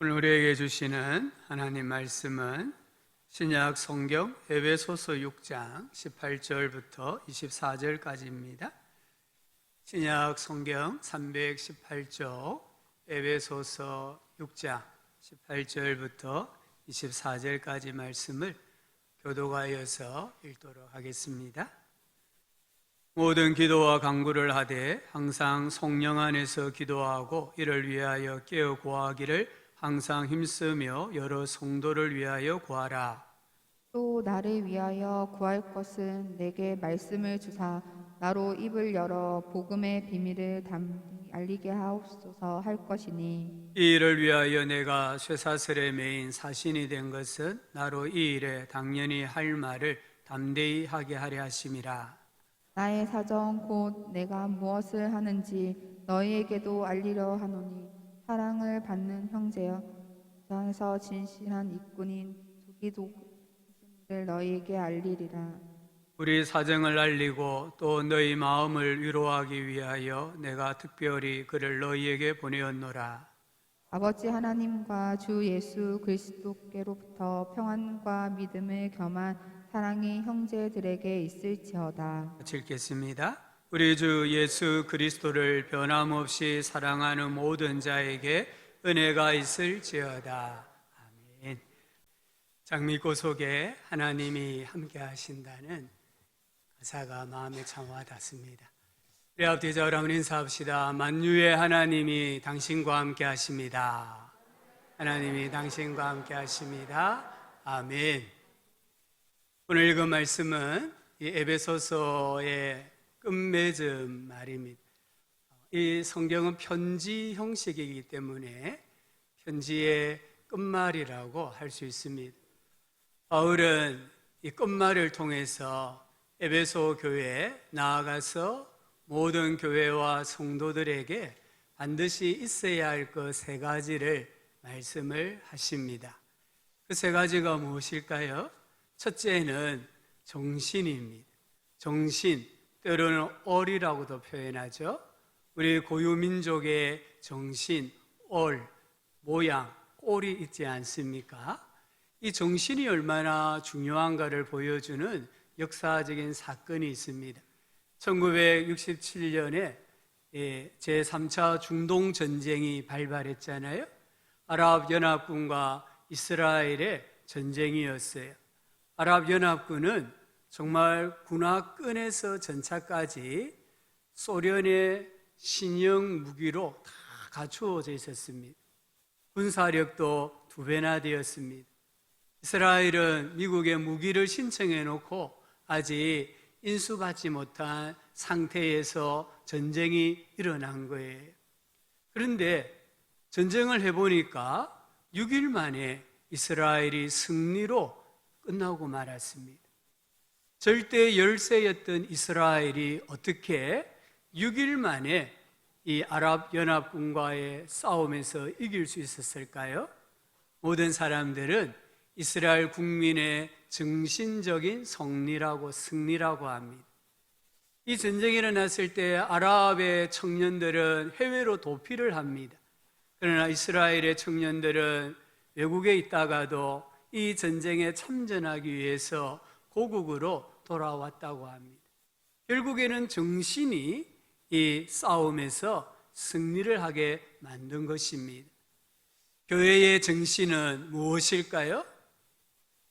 오늘 우리에게 주시는 하나님 말씀은 신약 성경 에베소서 6장 18절부터 24절까지입니다. 신약 성경 318쪽 에베소서 6장 18절부터 24절까지 말씀을 교독하여서 읽도록 하겠습니다. 모든 기도와 간구를 하되 항상 성령 안에서 기도하고 이를 위하여 깨어 구하기를 항상 힘쓰며 여러 성도를 위하여 구하라. 또 나를 위하여 구할 것은 내게 말씀을 주사 나로 입을 열어 복음의 비밀을 담대히 알리게 하옵소서 할 것이니, 이 일을 위하여 내가 쇠사슬에 매인 사신이 된 것은 나로 이 일에 당연히 할 말을 담대히 하게 하려 하심이라. 나의 사정 곧 내가 무엇을 하는지 너희에게도 알리려 하노니, 사랑을 받는 형제여, 세상에서 진실한 일꾼인 두기도를 너희에게 알리리라. 우리 사정을 알리고 또 너희 마음을 위로하기 위하여 내가 특별히 그를 너희에게 보내었노라. 아버지 하나님과 주 예수 그리스도께로부터 평안과 믿음을 겸한 사랑이 형제들에게 있을지어다. 같이 읽겠습니다. 우리 주 예수 그리스도를 변함없이 사랑하는 모든 자에게 은혜가 있을지어다. 아멘. 장미꽃 속에 하나님이 함께 하신다는 가사가 마음에 참 와닿습니다. 우리 앞뒤 저를 한번 인사합시다. 만유의 하나님이 당신과 함께 하십니다. 하나님이 당신과 함께 하십니다. 아멘. 오늘 읽은 말씀은 이 에베소서의 끝맺음 말입니다. 이 성경은 편지 형식이기 때문에 편지의 끝말이라고 할 수 있습니다. 바울은 이 끝말을 통해서 에베소 교회에 나아가서 모든 교회와 성도들에게 반드시 있어야 할 그 세 가지를 말씀을 하십니다. 그 세 가지가 무엇일까요? 첫째는 정신입니다. 정신, 때로는 얼이라고도 표현하죠. 우리 고유민족의 정신, 얼, 모양, 꼴이 있지 않습니까? 이 정신이 얼마나 중요한가를 보여주는 역사적인 사건이 있습니다. 1967년에 제3차 중동전쟁이 발발했잖아요. 아랍연합군과 이스라엘의 전쟁이었어요. 아랍연합군은 정말 군화끈에서 전차까지 소련의 신형 무기로 다 갖추어져 있었습니다. 군사력도 2배나 되었습니다. 이스라엘은 미국의 무기를 신청해 놓고 아직 인수받지 못한 상태에서 전쟁이 일어난 거예요. 그런데 전쟁을 해보니까 6일 만에 이스라엘이 승리로 끝나고 말았습니다. 절대 열세였던 이스라엘이 어떻게 6일 만에 이 아랍연합군과의 싸움에서 이길 수 있었을까요? 모든 사람들은 이스라엘 국민의 정신적인 승리라고 합니다. 이 전쟁이 일어났을 때 아랍의 청년들은 해외로 도피를 합니다. 그러나 이스라엘의 청년들은 외국에 있다가도 이 전쟁에 참전하기 위해서 고국으로 돌아왔다고 합니다. 결국에는 정신이 이 싸움에서 승리를 하게 만든 것입니다. 교회의 정신은 무엇일까요?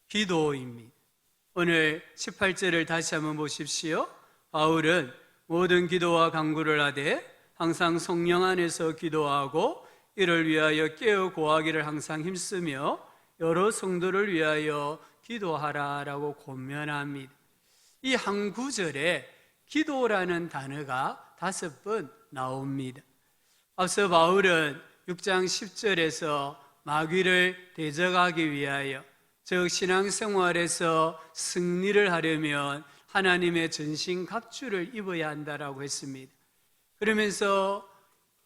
기도입니다. 오늘 18절을 다시 한번 보십시오. 바울은 모든 기도와 간구를 하되 항상 성령 안에서 기도하고 이를 위하여 깨어 구하기를 항상 힘쓰며 여러 성도를 위하여 기도하라라고 권면합니다. 이 한 구절에 기도라는 단어가 5번 나옵니다. 앞서 바울은 6장 10절에서 마귀를 대적하기 위하여, 즉 신앙생활에서 승리를 하려면 하나님의 전신갑주를 입어야 한다라고 했습니다. 그러면서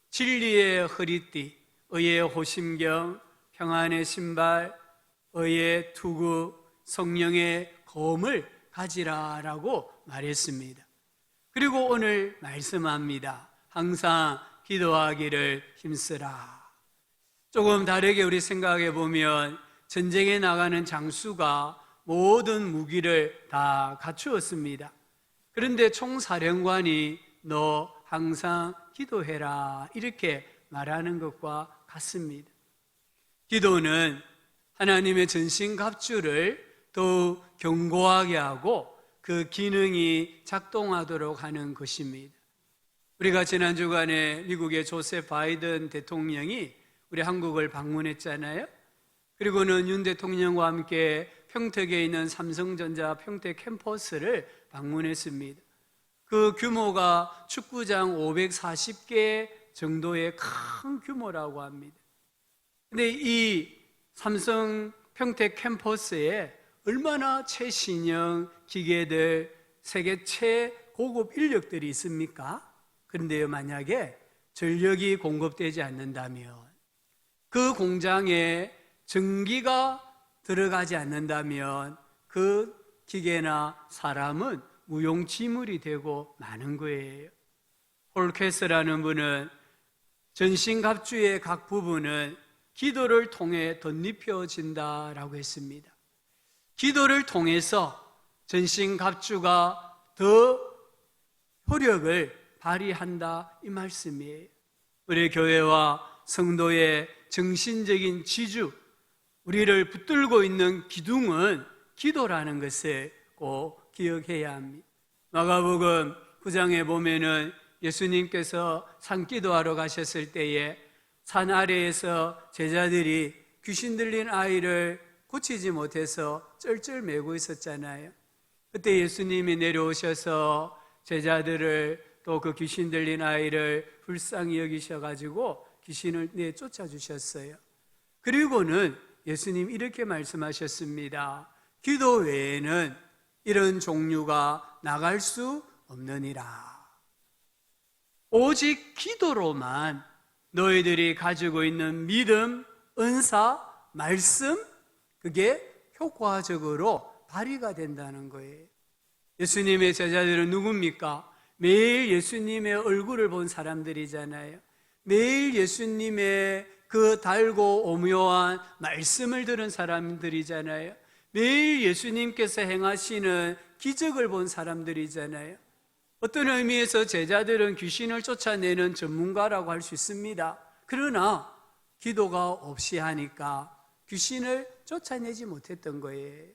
진리의 허리띠, 의의 호심경, 평안의 신발, 의의 투구, 성령의 검을 가지라라고 말했습니다. 그리고 오늘 말씀합니다. 항상 기도하기를 힘쓰라. 조금 다르게 우리 생각해 보면 전쟁에 나가는 장수가 모든 무기를 다 갖추었습니다. 그런데 총사령관이 너 항상 기도해라 이렇게 말하는 것과 같습니다. 기도는 하나님의 전신갑주를 더욱 견고하게 하고 그 기능이 작동하도록 하는 것입니다. 우리가 지난 주간에 미국의 조셉 바이든 대통령이 우리 한국을 방문했잖아요. 그리고는 윤 대통령과 함께 평택에 있는 삼성전자 평택 캠퍼스를 방문했습니다. 그 규모가 축구장 540개 정도의 큰 규모라고 합니다. 근데 이 삼성 평택 캠퍼스에 얼마나 최신형 기계들, 세계 최고급 인력들이 있습니까? 그런데요, 만약에 전력이 공급되지 않는다면, 그 공장에 전기가 들어가지 않는다면 그 기계나 사람은 무용지물이 되고 마는 거예요. 홀케스라는 분은 전신갑주의 각 부분은 기도를 통해 덧입혀진다라고 했습니다. 기도를 통해서 전신갑주가 더 효력을 발휘한다 이 말씀이에요. 우리 교회와 성도의 정신적인 지주, 우리를 붙들고 있는 기둥은 기도라는 것을 꼭 기억해야 합니다. 마가복음 9장에 보면은 예수님께서 산기도하러 가셨을 때에 산 아래에서 제자들이 귀신 들린 아이를 고치지 못해서 쩔쩔매고 있었잖아요. 그때 예수님이 내려오셔서 제자들을 또 그 귀신 들린 아이를 불쌍히 여기셔가지고 귀신을 내쫓아 주셨어요. 그리고는 예수님 이렇게 말씀하셨습니다. 기도 외에는 이런 종류가 나갈 수 없느니라. 오직 기도로만 너희들이 가지고 있는 믿음, 은사, 말씀, 그게 효과적으로 발휘가 된다는 거예요. 예수님의 제자들은 누굽니까? 매일 예수님의 얼굴을 본 사람들이잖아요. 매일 예수님의 그 달고 오묘한 말씀을 들은 사람들이잖아요. 매일 예수님께서 행하시는 기적을 본 사람들이잖아요. 어떤 의미에서 제자들은 귀신을 쫓아내는 전문가라고 할 수 있습니다. 그러나 기도가 없이 하니까 귀신을 쫓아내지 못했던 거예요.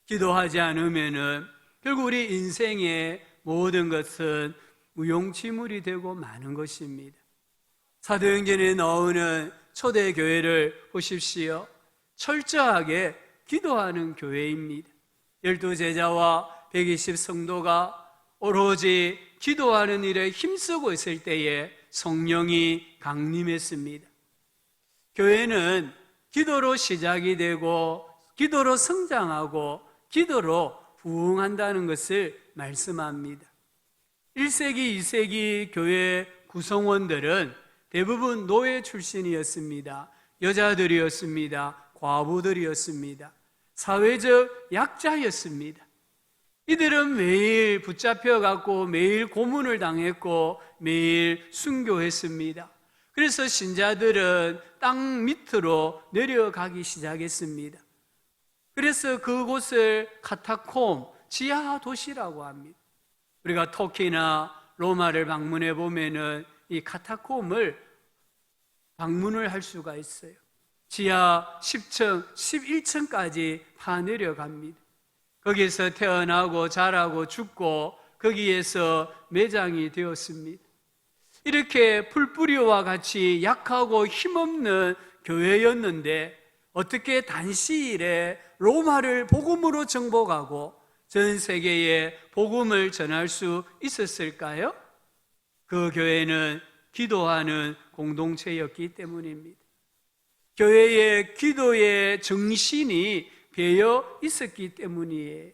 기도하지 않으면은 결국 우리 인생의 모든 것은 무용지물이 되고 마는 것입니다. 사도행전에 나오는 초대교회를 보십시오. 철저하게 기도하는 교회입니다. 12제자와 120 성도가 오로지 기도하는 일에 힘쓰고 있을 때에 성령이 강림했습니다. 교회는 기도로 시작이 되고 기도로 성장하고 기도로 부흥한다는 것을 말씀합니다. 1세기, 2세기 교회 구성원들은 대부분 노예 출신이었습니다. 여자들이었습니다. 과부들이었습니다. 사회적 약자였습니다. 이들은 매일 붙잡혀갖고 매일 고문을 당했고 매일 순교했습니다. 그래서 신자들은 땅 밑으로 내려가기 시작했습니다. 그래서 그곳을 카타콤, 지하 도시라고 합니다. 우리가 터키나 로마를 방문해 보면은 이 카타콤을 방문을 할 수가 있어요. 지하 10층, 11층까지 파 내려갑니다. 거기서 태어나고 자라고 죽고 거기에서 매장이 되었습니다. 이렇게 풀뿌리와 같이 약하고 힘없는 교회였는데 어떻게 단시일에 로마를 복음으로 정복하고 전 세계에 복음을 전할 수 있었을까요? 그 교회는 기도하는 공동체였기 때문입니다. 교회의 기도의 정신이 배어 있었기 때문이에요.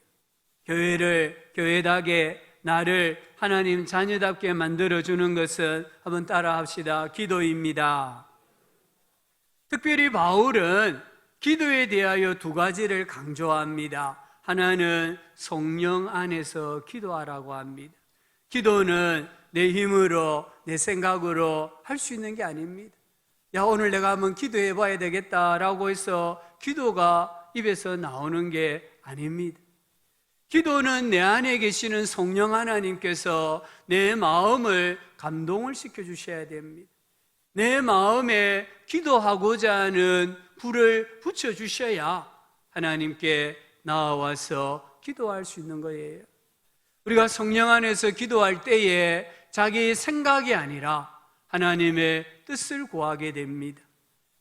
교회를 교회답게 나를 하나님 자녀답게 만들어주는 것은 한번 따라 합시다. 기도입니다. 특별히 바울은 기도에 대하여 두 가지를 강조합니다. 하나는 성령 안에서 기도하라고 합니다. 기도는 내 힘으로, 내 생각으로 할 수 있는 게 아닙니다. 야, 오늘 내가 한번 기도해 봐야 되겠다라고 해서 기도가 입에서 나오는 게 아닙니다. 기도는 내 안에 계시는 성령 하나님께서 내 마음을 감동을 시켜주셔야 됩니다. 내 마음에 기도하고자 하는 불을 붙여주셔야 하나님께 나와서 기도할 수 있는 거예요. 우리가 성령 안에서 기도할 때에 자기 생각이 아니라 하나님의 뜻을 구하게 됩니다.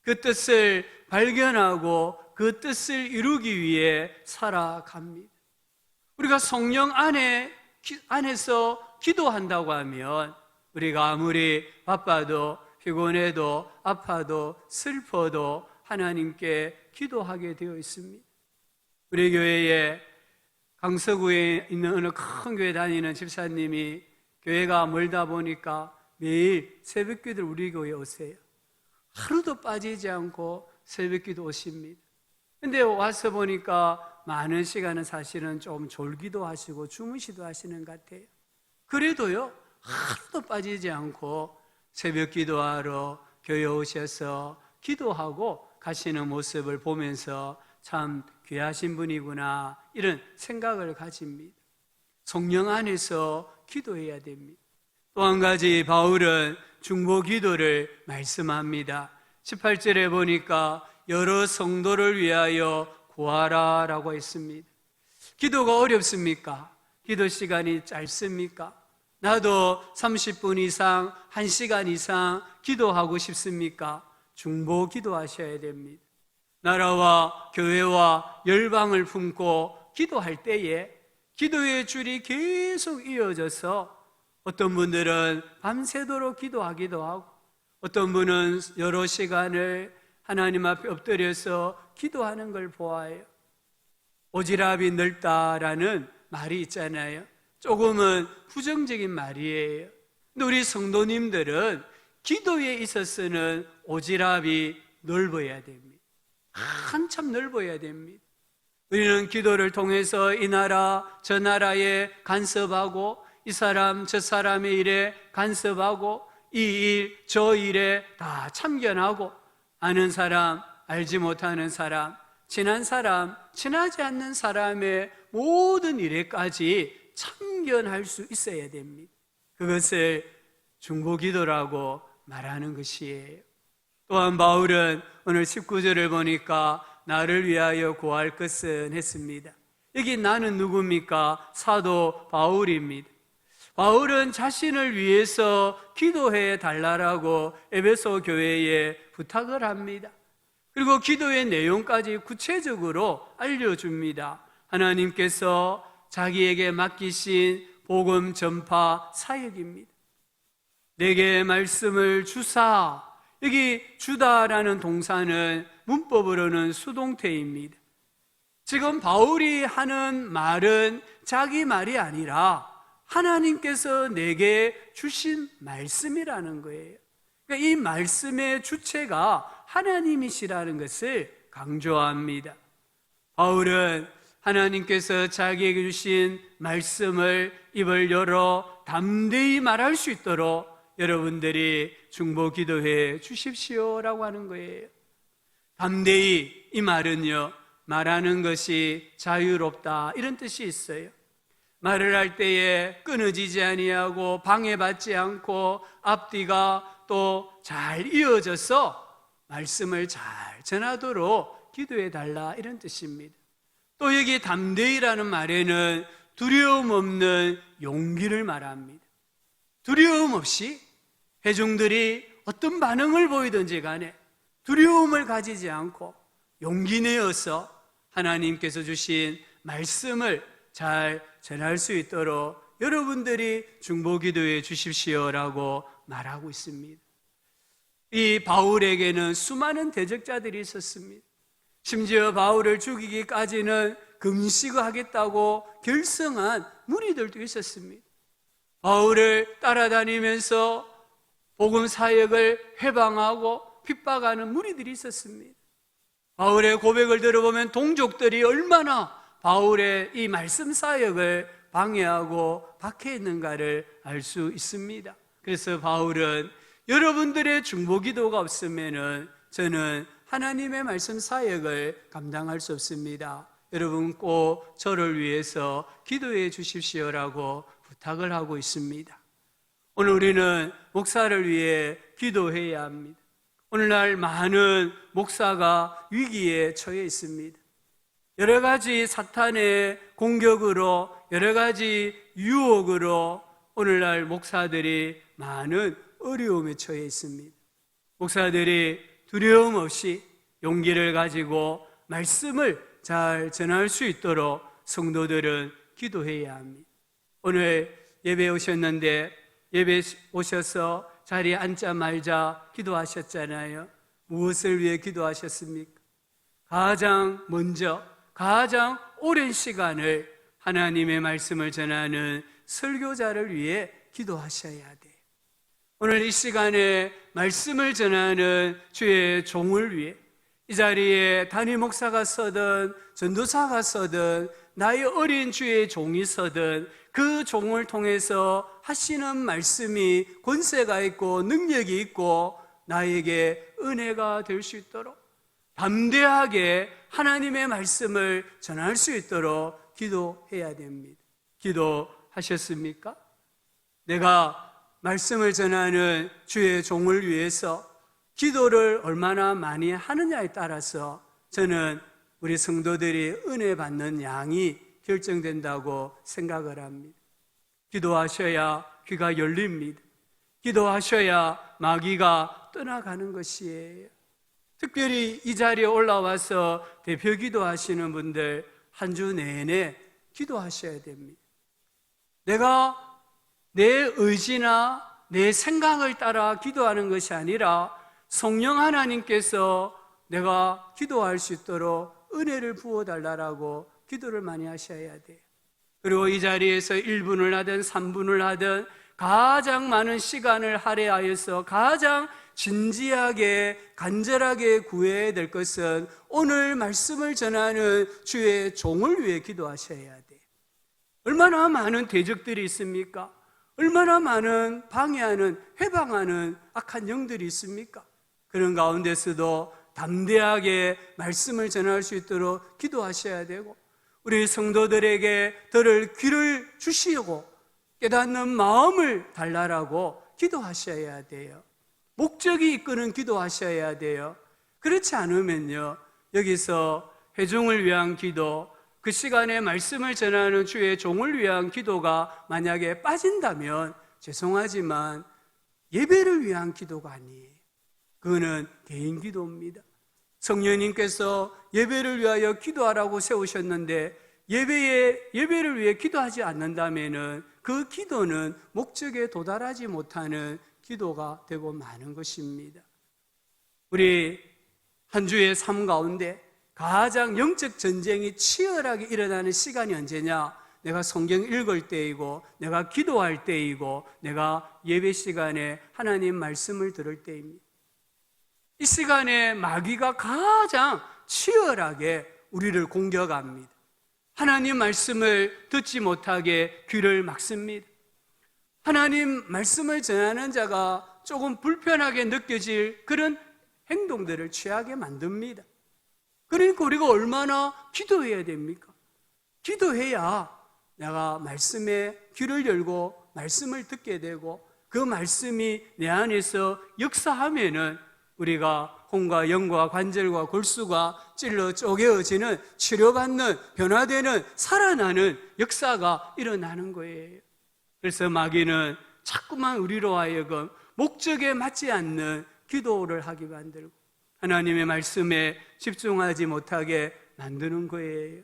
그 뜻을 발견하고 그 뜻을 이루기 위해 살아갑니다. 우리가 성령 안에서 기도한다고 하면 우리가 아무리 바빠도 피곤해도 아파도 슬퍼도 하나님께 기도하게 되어 있습니다. 우리 교회에 강서구에 있는 어느 큰 교회 다니는 집사님이 교회가 멀다 보니까 매일 새벽기도 우리 교회에 오세요. 하루도 빠지지 않고 새벽기도 오십니다. 근데 와서 보니까 많은 시간은 사실은 좀 졸기도 하시고 주무시도 하시는 것 같아요. 그래도요, 하루도 빠지지 않고 새벽 기도하러 교회 오셔서 기도하고 가시는 모습을 보면서 참 귀하신 분이구나 이런 생각을 가집니다. 성령 안에서 기도해야 됩니다. 또 한 가지 바울은 중보 기도를 말씀합니다. 18절에 보니까 여러 성도를 위하여 구하라 라고 했습니다. 기도가 어렵습니까? 기도 시간이 짧습니까? 나도 30분 이상, 1시간 이상 기도하고 싶습니까? 중보 기도하셔야 됩니다. 나라와 교회와 열방을 품고 기도할 때에 기도의 줄이 계속 이어져서 어떤 분들은 밤새도록 기도하기도 하고 어떤 분은 여러 시간을 하나님 앞에 엎드려서 기도하는 걸 보아요. 오지랖이 넓다라는 말이 있잖아요. 조금은 부정적인 말이에요. 근데 우리 성도님들은 기도에 있어서는 오지랖이 넓어야 됩니다. 한참 넓어야 됩니다. 우리는 기도를 통해서 이 나라 저 나라에 간섭하고 이 사람 저 사람의 일에 간섭하고 이 일 저 일에 다 참견하고 아는 사람 알지 못하는 사람 친한 사람 친하지 않는 사람의 모든 일에까지 참견할 수 있어야 됩니다. 그것을 중보기도라고 말하는 것이에요. 또한 바울은 오늘 19절을 보니까 나를 위하여 구할 것은 했습니다. 여기 나는 누굽니까? 사도 바울입니다. 바울은 자신을 위해서 기도해 달라고 에베소 교회에 부탁을 합니다. 그리고 기도의 내용까지 구체적으로 알려줍니다. 하나님께서 자기에게 맡기신 복음 전파 사역입니다. 내게 말씀을 주사, 여기 주다라는 동사는 문법으로는 수동태입니다. 지금 바울이 하는 말은 자기 말이 아니라 하나님께서 내게 주신 말씀이라는 거예요. 그러니까 이 말씀의 주체가 하나님이시라는 것을 강조합니다. 바울은 하나님께서 자기에게 주신 말씀을 입을 열어 담대히 말할 수 있도록 여러분들이 중보 기도해 주십시오라고 하는 거예요. 담대히, 이 말은요, 말하는 것이 자유롭다 이런 뜻이 있어요. 말을 할 때에 끊어지지 아니하고 방해받지 않고 앞뒤가 또 잘 이어져서 말씀을 잘 전하도록 기도해 달라 이런 뜻입니다. 또 여기 담대히라는 말에는 두려움 없는 용기를 말합니다. 두려움 없이 회중들이 어떤 반응을 보이든지 간에 두려움을 가지지 않고 용기 내어서 하나님께서 주신 말씀을 잘 전할 수 있도록 여러분들이 중보기도해 주십시오라고 말하고 있습니다. 이 바울에게는 수많은 대적자들이 있었습니다. 심지어 바울을 죽이기까지는 금식을 하겠다고 결성한 무리들도 있었습니다. 바울을 따라다니면서 복음 사역을 회방하고 핍박하는 무리들이 있었습니다. 바울의 고백을 들어보면 동족들이 얼마나 바울의 이 말씀 사역을 방해하고 박해했는가를 알 수 있습니다. 그래서 바울은 여러분들의 중보기도가 없으면은 저는 하나님의 말씀 사역을 감당할 수 없습니다. 여러분 꼭 저를 위해서 기도해 주십시오라고 부탁을 하고 있습니다. 오늘 우리는 목사를 위해 기도해야 합니다. 오늘날 많은 목사가 위기에 처해 있습니다. 여러 가지 사탄의 공격으로, 여러 가지 유혹으로 오늘날 목사들이 많은 어려움에 처해 있습니다. 목사들이 두려움 없이 용기를 가지고 말씀을 잘 전할 수 있도록 성도들은 기도해야 합니다. 오늘 예배 오셨는데 예배 오셔서 자리에 앉자 말자 기도하셨잖아요. 무엇을 위해 기도하셨습니까? 가장 먼저 가장 오랜 시간을 하나님의 말씀을 전하는 설교자를 위해 기도하셔야 돼요. 오늘 이 시간에 말씀을 전하는 주의 종을 위해 이 자리에 담임 목사가 서든 전도사가 서든 나의 어린 주의 종이 서든 그 종을 통해서 하시는 말씀이 권세가 있고 능력이 있고 나에게 은혜가 될 수 있도록 담대하게 하나님의 말씀을 전할 수 있도록 기도해야 됩니다. 기도하셨습니까? 내가 말씀을 전하는 주의 종을 위해서 기도를 얼마나 많이 하느냐에 따라서 저는 우리 성도들이 은혜 받는 양이 결정된다고 생각을 합니다. 기도하셔야 귀가 열립니다. 기도하셔야 마귀가 떠나가는 것이에요. 특별히 이 자리에 올라와서 대표 기도하시는 분들 한 주 내내 기도하셔야 됩니다. 내가 내 의지나 내 생각을 따라 기도하는 것이 아니라 성령 하나님께서 내가 기도할 수 있도록 은혜를 부어달라고 기도를 많이 하셔야 돼요. 그리고 이 자리에서 1분을 하든 3분을 하든 가장 많은 시간을 할애하여서 가장 진지하게 간절하게 구해야 될 것은 오늘 말씀을 전하는 주의 종을 위해 기도하셔야 돼요. 얼마나 많은 대적들이 있습니까? 얼마나 많은 방해하는, 해방하는 악한 영들이 있습니까? 그런 가운데서도 담대하게 말씀을 전할 수 있도록 기도하셔야 되고 우리 성도들에게 들을 귀를 주시고 깨닫는 마음을 달라라고 기도하셔야 돼요. 목적이 이끄는 기도하셔야 돼요. 그렇지 않으면요, 여기서 회중을 위한 기도, 그 시간에 말씀을 전하는 주의 종을 위한 기도가 만약에 빠진다면 죄송하지만 예배를 위한 기도가 아니에요. 그거는 개인 기도입니다. 성령님께서 예배를 위하여 기도하라고 세우셨는데 예배를 위해 기도하지 않는다면 그 기도는 목적에 도달하지 못하는 기도가 되고 마는 것입니다. 우리 한 주의 삶 가운데 가장 영적 전쟁이 치열하게 일어나는 시간이 언제냐? 내가 성경 읽을 때이고 내가 기도할 때이고 내가 예배 시간에 하나님 말씀을 들을 때입니다. 이 시간에 마귀가 가장 치열하게 우리를 공격합니다. 하나님 말씀을 듣지 못하게 귀를 막습니다. 하나님 말씀을 전하는 자가 조금 불편하게 느껴질 그런 행동들을 취하게 만듭니다. 그러니까 우리가 얼마나 기도해야 됩니까? 기도해야 내가 말씀에 귀를 열고 말씀을 듣게 되고 그 말씀이 내 안에서 역사하면은 우리가 혼과 영과 관절과 골수가 찔러 쪼개어지는 치료받는 변화되는 살아나는 역사가 일어나는 거예요. 그래서 마귀는 자꾸만 우리로 하여금 목적에 맞지 않는 기도를 하게 만들고 하나님의 말씀에 집중하지 못하게 만드는 거예요.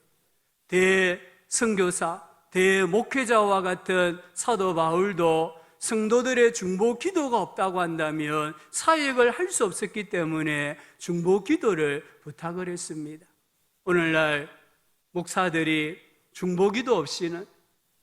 대선교사, 대목회자와 같은 사도 바울도 성도들의 중보 기도가 없다고 한다면 사역을 할 수 없었기 때문에 중보 기도를 부탁을 했습니다. 오늘날 목사들이 중보 기도 없이는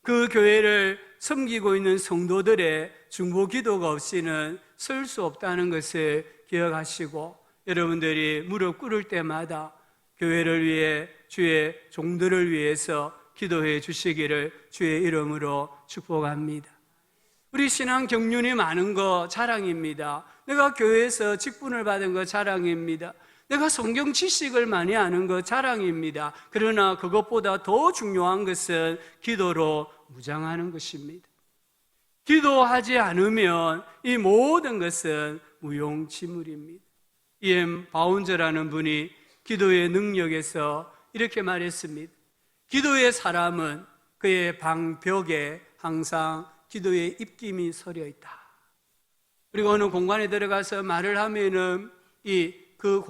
그 교회를 섬기고 있는 성도들의 중보 기도가 없이는 설 수 없다는 것을 기억하시고 여러분들이 무릎 꿇을 때마다 교회를 위해 주의 종들을 위해서 기도해 주시기를 주의 이름으로 축복합니다. 우리 신앙 경륜이 많은 거 자랑입니다. 내가 교회에서 직분을 받은 거 자랑입니다. 내가 성경 지식을 많이 아는 거 자랑입니다. 그러나 그것보다 더 중요한 것은 기도로 무장하는 것입니다. 기도하지 않으면 이 모든 것은 무용지물입니다. E.M. 바운저라는 분이 기도의 능력에서 이렇게 말했습니다. 기도의 사람은 그의 방벽에 항상 기도의 입김이 서려 있다. 그리고 어느 공간에 들어가서 말을 하면은 그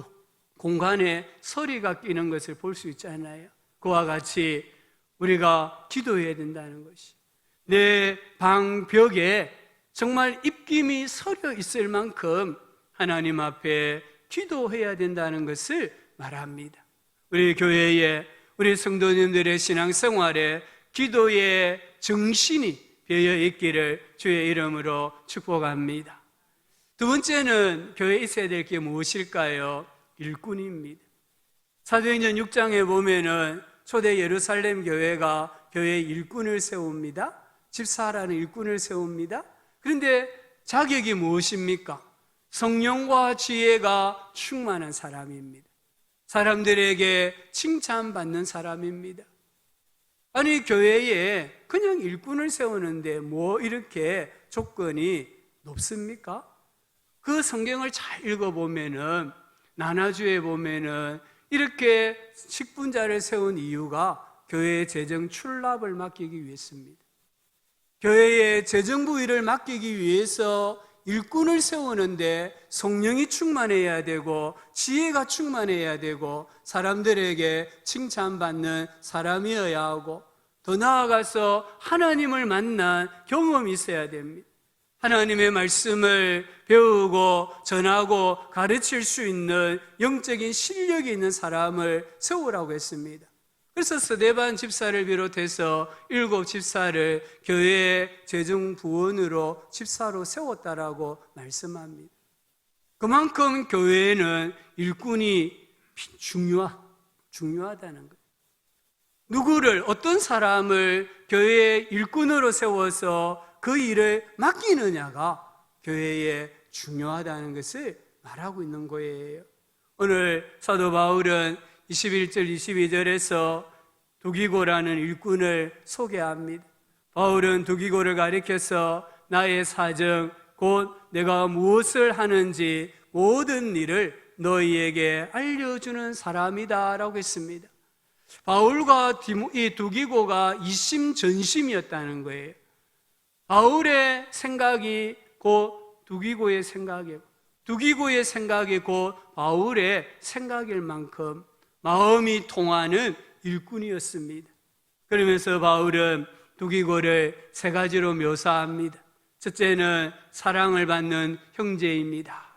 공간에 서리가 끼는 것을 볼 수 있잖아요. 그와 같이 우리가 기도해야 된다는 것이, 내 방벽에 정말 입김이 서려 있을 만큼 하나님 앞에 기도해야 된다는 것을 말합니다. 우리 교회에, 우리 성도님들의 신앙생활에 기도의 정신이 배어 있기를 주의 이름으로 축복합니다. 두 번째는 교회에 있어야 될 게 무엇일까요? 일꾼입니다. 사도행전 6장에 보면은 초대 예루살렘 교회가 교회에 일꾼을 세웁니다. 집사라는 일꾼을 세웁니다. 그런데 자격이 무엇입니까? 성령과 지혜가 충만한 사람입니다. 사람들에게 칭찬받는 사람입니다. 아니, 교회에 그냥 일꾼을 세우는데 뭐 이렇게 조건이 높습니까? 그 성경을 잘 읽어보면은, 나나주에 보면은 이렇게 직분자를 세운 이유가 교회의 재정 출납을 맡기기 위해서입니다. 교회의 재정 부의를 맡기기 위해서 일꾼을 세우는데 성령이 충만해야 되고 지혜가 충만해야 되고 사람들에게 칭찬받는 사람이어야 하고, 더 나아가서 하나님을 만난 경험이 있어야 됩니다. 하나님의 말씀을 배우고 전하고 가르칠 수 있는 영적인 실력이 있는 사람을 세우라고 했습니다. 그래서 스데반 집사를 비롯해서 7 집사를 교회의 재정 부원으로 집사로 세웠다라고 말씀합니다. 그만큼 교회에는 일꾼이 중요하다는 거예요. 누구를, 어떤 사람을 교회의 일꾼으로 세워서 그 일을 맡기느냐가 교회에 중요하다는 것을 말하고 있는 거예요. 오늘 사도 바울은 21절 22절에서 두기고라는 일꾼을 소개합니다. 바울은 두기고를 가리켜서 나의 사정, 곧 내가 무엇을 하는지 모든 일을 너희에게 알려주는 사람이다 라고 했습니다. 바울과 이 두기고가 이심전심이었다는 거예요. 바울의 생각이 곧 두기고의 생각이고, 두기고의 생각이 곧 바울의 생각일 만큼 마음이 통하는 일꾼이었습니다. 그러면서 바울은 두기고를 3가지로 묘사합니다. 첫째는 사랑을 받는 형제입니다.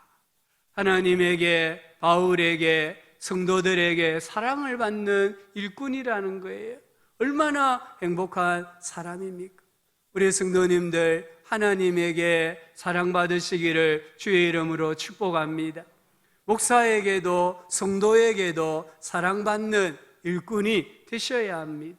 하나님에게, 바울에게, 성도들에게 사랑을 받는 일꾼이라는 거예요. 얼마나 행복한 사람입니까? 우리 성도님들 하나님에게 사랑받으시기를 주의 이름으로 축복합니다. 목사에게도 성도에게도 사랑받는 일꾼이 되셔야 합니다.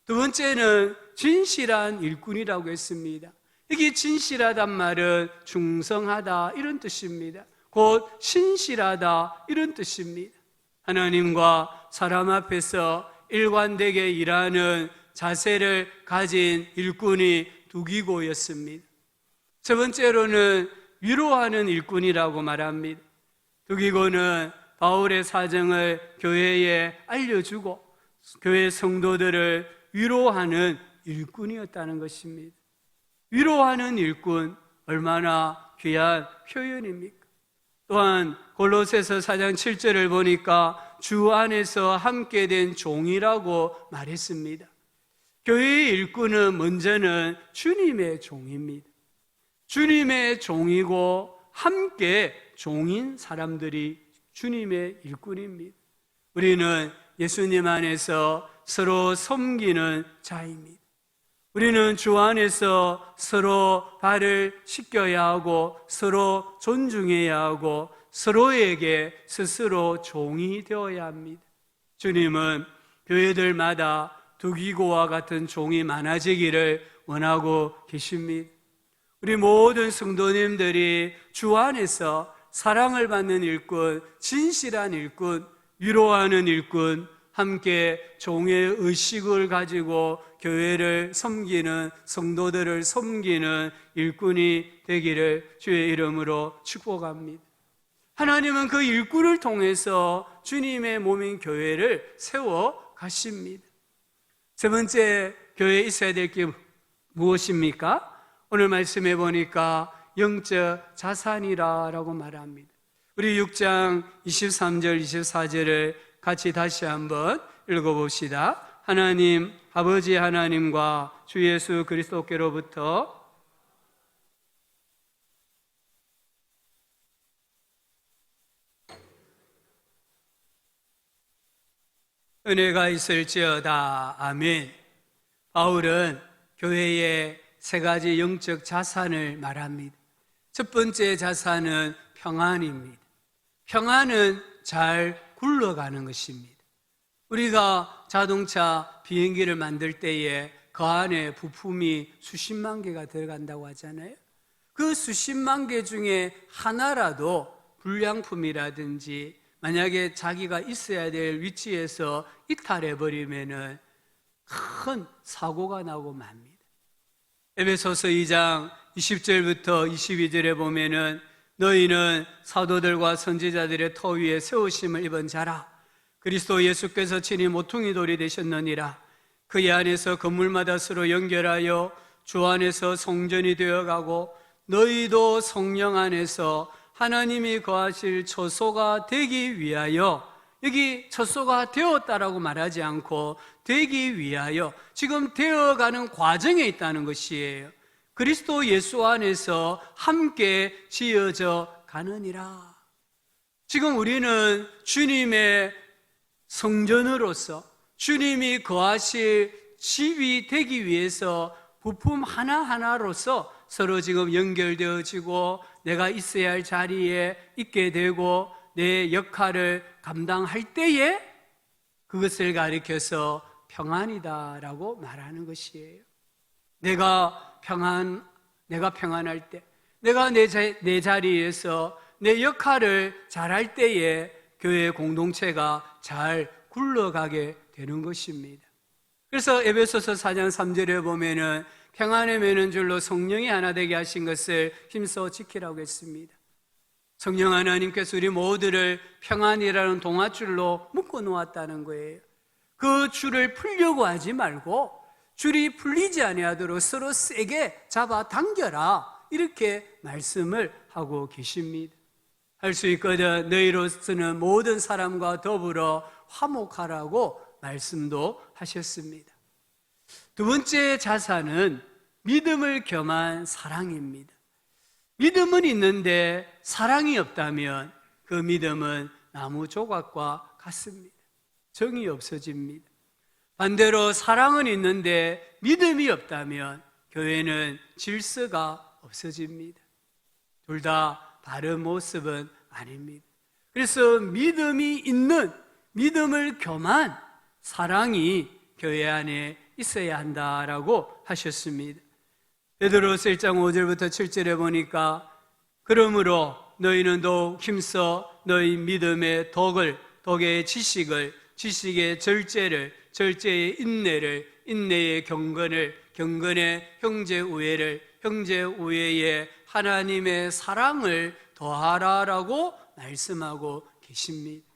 두 번째는 진실한 일꾼이라고 했습니다. 이게 진실하단 말은 충성하다 이런 뜻입니다. 곧 신실하다 이런 뜻입니다. 하나님과 사람 앞에서 일관되게 일하는 자세를 가진 일꾼이 두기고였습니다. 첫 번째로는 위로하는 일꾼이라고 말합니다. 두기고는 바울의 사정을 교회에 알려주고 교회 성도들을 위로하는 일꾼이었다는 것입니다. 위로하는 일꾼, 얼마나 귀한 표현입니까? 또한 골로새서 4장 7절을 보니까 주 안에서 함께 된 종이라고 말했습니다. 교회의 일꾼은 먼저는 주님의 종입니다. 주님의 종이고 함께 종인 사람들이 주님의 일꾼입니다. 우리는 예수님 안에서 서로 섬기는 자입니다. 우리는 주 안에서 서로 발을 씻겨야 하고 서로 존중해야 하고 서로에게 스스로 종이 되어야 합니다. 주님은 교회들마다 두기고와 같은 종이 많아지기를 원하고 계십니다. 우리 모든 성도님들이 주 안에서 사랑을 받는 일꾼, 진실한 일꾼, 위로하는 일꾼, 함께 종의 의식을 가지고 교회를 섬기는, 성도들을 섬기는 일꾼이 되기를 주의 이름으로 축복합니다. 하나님은 그 일꾼을 통해서 주님의 몸인 교회를 세워 가십니다. 세 번째, 교회에 있어야 될 게 무엇입니까? 오늘 말씀해 보니까 영적 자산이라고 말합니다. 우리 6장 23절 24절을 같이 다시 한번 읽어봅시다. 하나님, 아버지 하나님과 주 예수 그리스도께로부터 은혜가 있을지어다. 아멘. 바울은 교회의 세 가지 영적 자산을 말합니다. 첫 번째 자산은 평안입니다. 평안은 잘 굴러가는 것입니다. 우리가 자동차, 비행기를 만들 때에 그 안에 부품이 수십만 개가 들어간다고 하잖아요. 그 수십만 개 중에 하나라도 불량품이라든지 만약에 자기가 있어야 될 위치에서 이탈해버리면 큰 사고가 나고 맙니다. 에베소서 2장 20절부터 22절에 보면은 너희는 사도들과 선지자들의 터 위에 세우심을 입은 자라. 그리스도 예수께서 친히 모퉁이 돌이 되셨느니라. 그의 안에서 건물마다 서로 연결하여 주 안에서 성전이 되어가고 너희도 성령 안에서 하나님이 거하실 처소가 되기 위하여, 여기 처소가 되었다라고 말하지 않고 되기 위하여 지금 되어가는 과정에 있다는 것이에요. 그리스도 예수 안에서 함께 지어져 가느니라. 지금 우리는 주님의 성전으로서 주님이 거하실 집이 되기 위해서 부품 하나하나로서 서로 지금 연결되어지고 내가 있어야 할 자리에 있게 되고 내 역할을 감당할 때에 그것을 가리켜서 평안이다라고 말하는 것이에요. 내가 평안할 때, 내가 내 자리에서 내 역할을 잘할 때에 교회 공동체가 잘 굴러가게 되는 것입니다. 그래서 에베소서 4장 3절에 보면은 평안에 매는 줄로 성령이 하나 되게 하신 것을 힘써 지키라고 했습니다. 성령 하나님께서 우리 모두를 평안이라는 동아줄로 묶어 놓았다는 거예요. 그 줄을 풀려고 하지 말고 줄이 풀리지 아니하도록 서로 세게 잡아 당겨라, 이렇게 말씀을 하고 계십니다. 할 수 있거든 너희로서는 모든 사람과 더불어 화목하라고 말씀도 하셨습니다. 두 번째 자산은 믿음을 겸한 사랑입니다. 믿음은 있는데 사랑이 없다면 그 믿음은 나무 조각과 같습니다. 정이 없어집니다. 반대로 사랑은 있는데 믿음이 없다면 교회는 질서가 없어집니다. 둘 다 바른 모습은 아닙니다. 그래서 믿음이 있는, 믿음을 겸한 사랑이 교회 안에 있어야 한다라고 하셨습니다. 베드로서 1장 5절부터 7절에 보니까 그러므로 너희는 더욱 힘써 너희 믿음의 덕을, 덕의 지식을, 지식의 절제를, 절제의 인내를, 인내의 경건을, 경건의 형제 우애를, 형제 우애의 하나님의 사랑을 더하라라고 말씀하고 계십니다.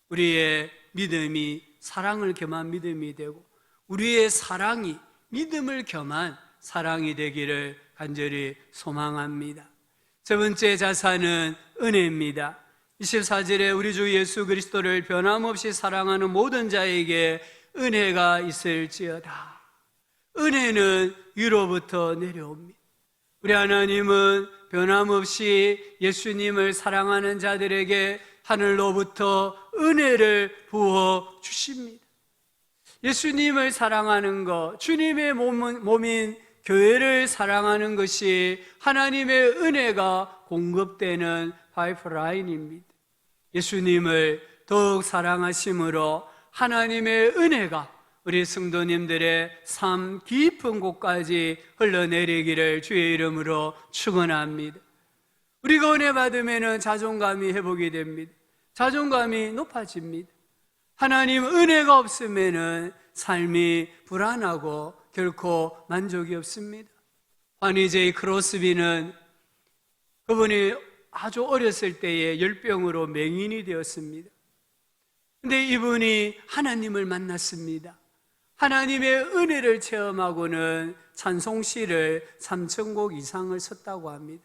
우리의 믿음이 사랑을 겸한 믿음이 되고 우리의 사랑이 믿음을 겸한 사랑이 되기를 간절히 소망합니다. 세 번째 자산은 은혜입니다. 24절에 우리 주 예수 그리스도를 변함없이 사랑하는 모든 자에게 은혜가 있을지어다. 은혜는 위로부터 내려옵니다. 우리 하나님은 변함없이 예수님을 사랑하는 자들에게 하늘로부터 은혜를 부어 주십니다. 예수님을 사랑하는 것, 주님의 몸인 교회를 사랑하는 것이 하나님의 은혜가 공급되는 파이프라인입니다. 예수님을 더욱 사랑하심으로 하나님의 은혜가 우리 성도님들의 삶 깊은 곳까지 흘러내리기를 주의 이름으로 축원합니다. 우리가 은혜 받으면 자존감이 회복이 됩니다. 자존감이 높아집니다. 하나님 은혜가 없으면 삶이 불안하고 결코 만족이 없습니다. 환희 제이 크로스비는 그분이 아주 어렸을 때에 열병으로 맹인이 되었습니다. 근데 이분이 하나님을 만났습니다. 하나님의 은혜를 체험하고는 찬송시를 3,000곡 이상을 썼다고 합니다.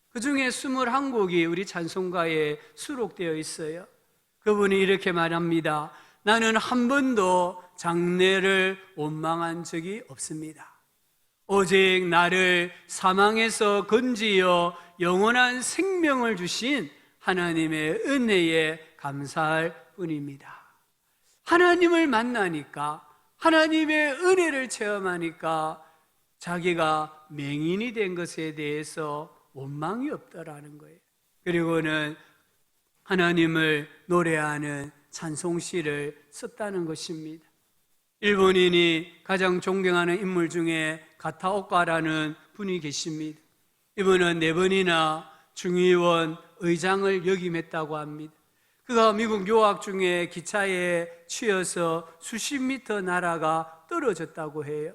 그 중에 21곡이 우리 찬송가에 수록되어 있어요. 그분이 이렇게 말합니다. 나는 한 번도 장래를 원망한 적이 없습니다. 오직 나를 사망에서 건지어 영원한 생명을 주신 하나님의 은혜에 감사할 뿐입니다. 하나님을 만나니까, 하나님의 은혜를 체험하니까 자기가 맹인이 된 것에 대해서 원망이 없더라는 거예요. 그리고는 하나님을 노래하는 찬송시를 썼다는 것입니다. 일본인이 가장 존경하는 인물 중에 가타오카라는 분이 계십니다. 이분은 4번이나 중의원 의장을 역임했다고 합니다. 그가 미국 유학 중에 기차에 치여서 수십 미터 나라가 떨어졌다고 해요.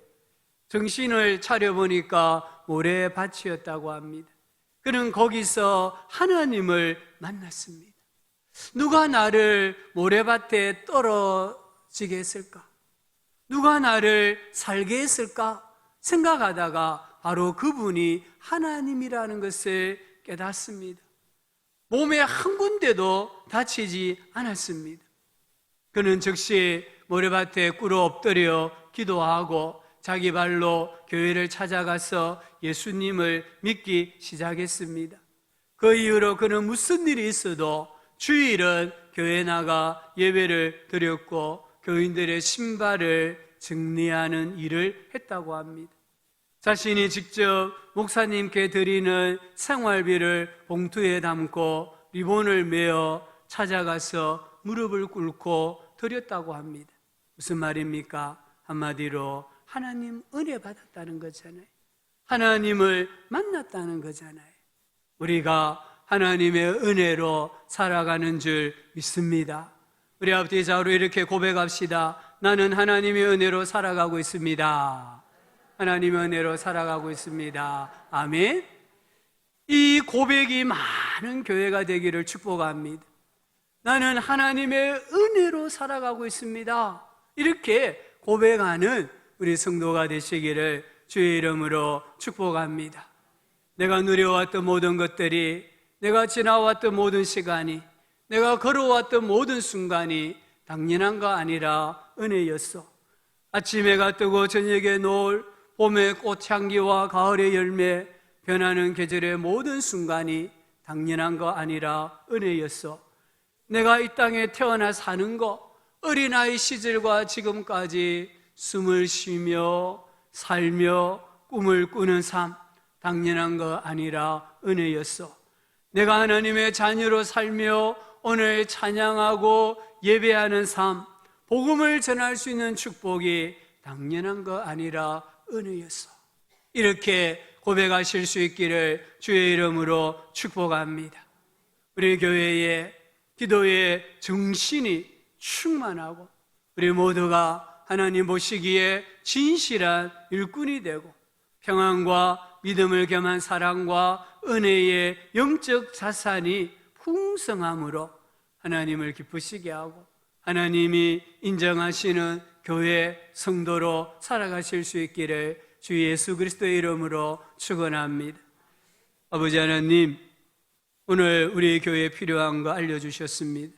정신을 차려보니까 모래밭이었다고 합니다. 그는 거기서 하나님을 만났습니다. 누가 나를 모래밭에 떨어지게 했을까? 누가 나를 살게 했을까? 생각하다가 바로 그분이 하나님이라는 것을 깨닫습니다. 몸에 한 군데도 다치지 않았습니다. 그는 즉시 모래밭에 꿇어 엎드려 기도하고 자기 발로 교회를 찾아가서 예수님을 믿기 시작했습니다. 그 이후로 그는 무슨 일이 있어도 주일은 교회에 나가 예배를 드렸고 교인들의 신발을 정리하는 일을 했다고 합니다. 자신이 직접 목사님께 드리는 생활비를 봉투에 담고 리본을 매어 찾아가서 무릎을 꿇고 드렸다고 합니다. 무슨 말입니까? 한마디로 하나님 은혜 받았다는 거잖아요. 하나님을 만났다는 거잖아요. 우리가 하나님의 은혜로 살아가는 줄 믿습니다. 우리 앞뒤 좌우로 이렇게 고백합시다. 나는 하나님의 은혜로 살아가고 있습니다. 하나님의 은혜로 살아가고 있습니다. 아멘. 이 고백이 많은 교회가 되기를 축복합니다. 나는 하나님의 은혜로 살아가고 있습니다. 이렇게 고백하는 우리 성도가 되시기를 주의 이름으로 축복합니다. 내가 누려왔던 모든 것들이, 내가 지나왔던 모든 시간이, 내가 걸어왔던 모든 순간이 당연한 거 아니라 은혜였어. 아침 해가 뜨고 저녁에 노을, 봄의 꽃향기와 가을의 열매, 변하는 계절의 모든 순간이 당연한 거 아니라 은혜였어. 내가 이 땅에 태어나 사는 거, 어린아이 시절과 지금까지 숨을 쉬며 살며 꿈을 꾸는 삶, 당연한 거 아니라 은혜였어. 내가 하나님의 자녀로 살며 오늘 찬양하고 예배하는 삶, 복음을 전할 수 있는 축복이 당연한 거 아니라 은혜였어. 이렇게 고백하실 수 있기를 주의 이름으로 축복합니다. 우리 교회에 기도의 정신이 충만하고 우리 모두가 하나님 보시기에 진실한 일꾼이 되고 평안과 믿음을 겸한 사랑과 은혜의 영적 자산이 풍성함으로 하나님을 기쁘시게 하고 하나님이 인정하시는 교회 성도로 살아가실 수 있기를 주 예수 그리스도의 이름으로 축원합니다. 아버지 하나님, 오늘 우리 교회에 필요한 거 알려주셨습니다.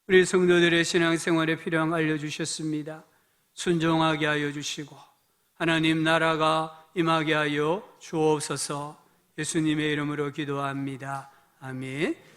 우리 성도들의 신앙생활에 필요한 거 알려주셨습니다. 순종하게 하여 주시고 하나님 나라가 임하게 하여 주옵소서. 예수님의 이름으로 기도합니다. 아멘.